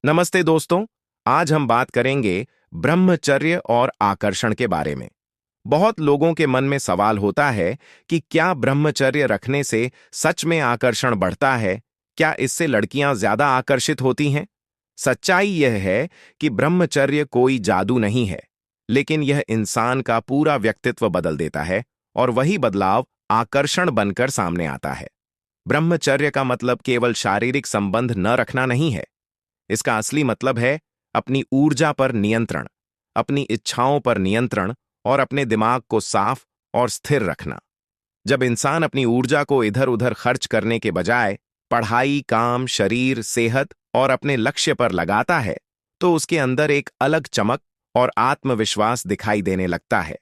नमस्ते दोस्तों। आज हम बात करेंगे ब्रह्मचर्य और आकर्षण के बारे में। बहुत लोगों के मन में सवाल होता है कि क्या ब्रह्मचर्य रखने से सच में आकर्षण बढ़ता है? क्या इससे लड़कियां ज्यादा आकर्षित होती हैं? सच्चाई यह है कि ब्रह्मचर्य कोई जादू नहीं है, लेकिन यह इंसान का पूरा व्यक्तित्व बदल देता है और वही बदलाव आकर्षण बनकर सामने आता है। ब्रह्मचर्य का मतलब केवल शारीरिक संबंध न रखना नहीं है। इसका असली मतलब है अपनी ऊर्जा पर नियंत्रण, अपनी इच्छाओं पर नियंत्रण और अपने दिमाग को साफ और स्थिर रखना। जब इंसान अपनी ऊर्जा को इधर उधर खर्च करने के बजाय पढ़ाई, काम, शरीर, सेहत और अपने लक्ष्य पर लगाता है, तो उसके अंदर एक अलग चमक और आत्मविश्वास दिखाई देने लगता है।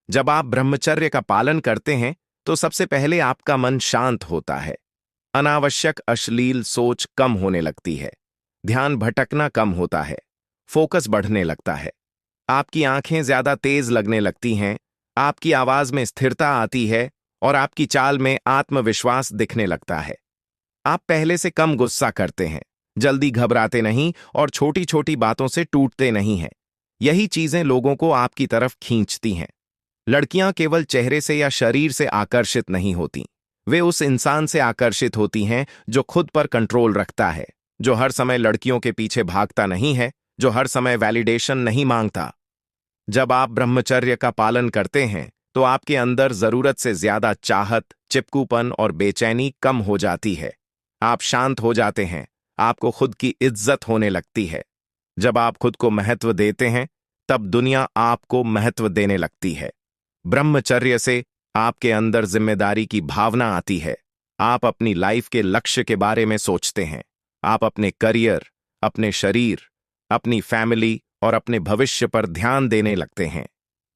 जब आप ब्रह्मचर्य का पालन करते हैं, तो सबसे पहले आपका मन शांत होता है। अनावश्यक अश्लील सोच कम होने लगती है। ध्यान भटकना कम होता है। फोकस बढ़ने लगता है। आपकी आंखें ज्यादा तेज लगने लगती हैं। आपकी आवाज में स्थिरता आती है और आपकी चाल में आत्मविश्वास दिखने लगता है। आप पहले से कम गुस्सा करते हैं, जल्दी घबराते नहीं और छोटी छोटी बातों से टूटते नहीं हैं। यही चीजें लोगों को आपकी तरफ खींचती हैं। लड़कियां केवल चेहरे से या शरीर से आकर्षित नहीं होती। वे उस इंसान से आकर्षित होती हैं जो खुद पर कंट्रोल रखता है, जो हर समय लड़कियों के पीछे भागता नहीं है, जो हर समय वैलिडेशन नहीं मांगता। जब आप ब्रह्मचर्य का पालन करते हैं, तो आपके अंदर जरूरत से ज्यादा चाहत, चिपकूपन और बेचैनी कम हो जाती है। आप शांत हो जाते हैं। आपको खुद की इज्जत होने लगती है। जब आप खुद को महत्व देते हैं, तब दुनिया आपको महत्व देने लगती है। ब्रह्मचर्य से आपके अंदर जिम्मेदारी की भावना आती है। आप अपनी लाइफ के लक्ष्य के बारे में सोचते हैं। आप अपने करियर, अपने शरीर, अपनी फैमिली और अपने भविष्य पर ध्यान देने लगते हैं।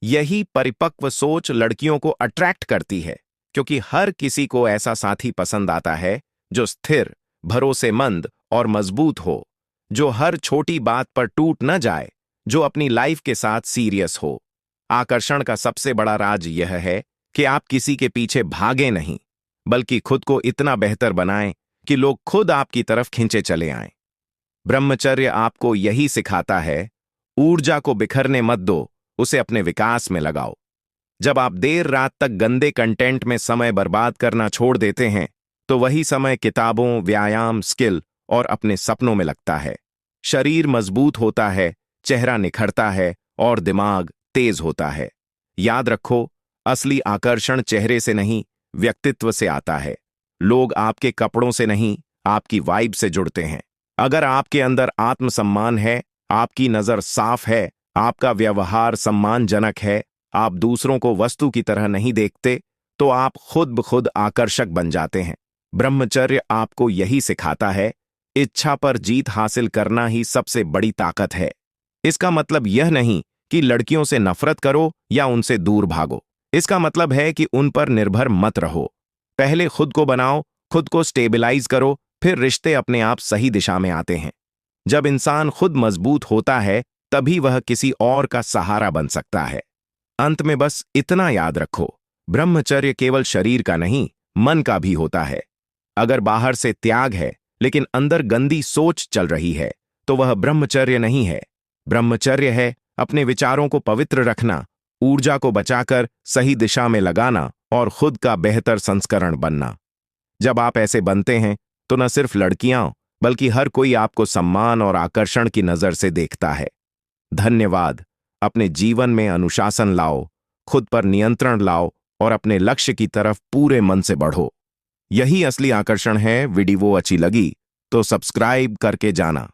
यही परिपक्व सोच लड़कियों को अट्रैक्ट करती है, क्योंकि हर किसी को ऐसा साथी पसंद आता है जो स्थिर, भरोसेमंद और मजबूत हो, जो हर छोटी बात पर टूट न जाए, जो अपनी लाइफ के साथ सीरियस हो। आकर्षण का सबसे बड़ा राज यह है कि आप किसी के पीछे भागे नहीं, बल्कि खुद को इतना बेहतर बनाएं कि लोग खुद आपकी तरफ खींचे चले आएं। ब्रह्मचर्य आपको यही सिखाता है, ऊर्जा को बिखरने मत दो, उसे अपने विकास में लगाओ। जब आप देर रात तक गंदे कंटेंट में समय बर्बाद करना छोड़ देते हैं, तो वही समय किताबों, व्यायाम, स्किल और अपने सपनों में लगता है। शरीर मजबूत होता है, चेहरा निखरता है और दिमाग तेज होता है। याद रखो, असली आकर्षण चेहरे से नहीं, व्यक्तित्व से आता है। लोग आपके कपड़ों से नहीं, आपकी वाइब से जुड़ते हैं। अगर आपके अंदर आत्मसम्मान है, आपकी नजर साफ है, आपका व्यवहार सम्मानजनक है, आप दूसरों को वस्तु की तरह नहीं देखते, तो आप खुद ब खुद आकर्षक बन जाते हैं। ब्रह्मचर्य आपको यही सिखाता है, इच्छा पर जीत हासिल करना ही सबसे बड़ी ताकत है। इसका मतलब यह नहीं कि लड़कियों से नफरत करो या उनसे दूर भागो। इसका मतलब है कि उन पर निर्भर मत रहो। पहले खुद को बनाओ, खुद को स्टेबलाइज करो, फिर रिश्ते अपने आप सही दिशा में आते हैं। जब इंसान खुद मजबूत होता है, तभी वह किसी और का सहारा बन सकता है। अंत में बस इतना याद रखो, ब्रह्मचर्य केवल शरीर का नहीं, मन का भी होता है। अगर बाहर से त्याग है, लेकिन अंदर गंदी सोच चल रही है, तो वह ब्रह्मचर्य नहीं है। ब्रह्मचर्य है अपने विचारों को पवित्र रखना, ऊर्जा को बचाकर सही दिशा में लगाना और खुद का बेहतर संस्करण बनना। जब आप ऐसे बनते हैं, तो न सिर्फ लड़कियां, बल्कि हर कोई आपको सम्मान और आकर्षण की नजर से देखता है। धन्यवाद। अपने जीवन में अनुशासन लाओ, खुद पर नियंत्रण लाओ और अपने लक्ष्य की तरफ पूरे मन से बढ़ो। यही असली आकर्षण है। वीडियो अच्छी लगी तो सब्सक्राइब करके जाना।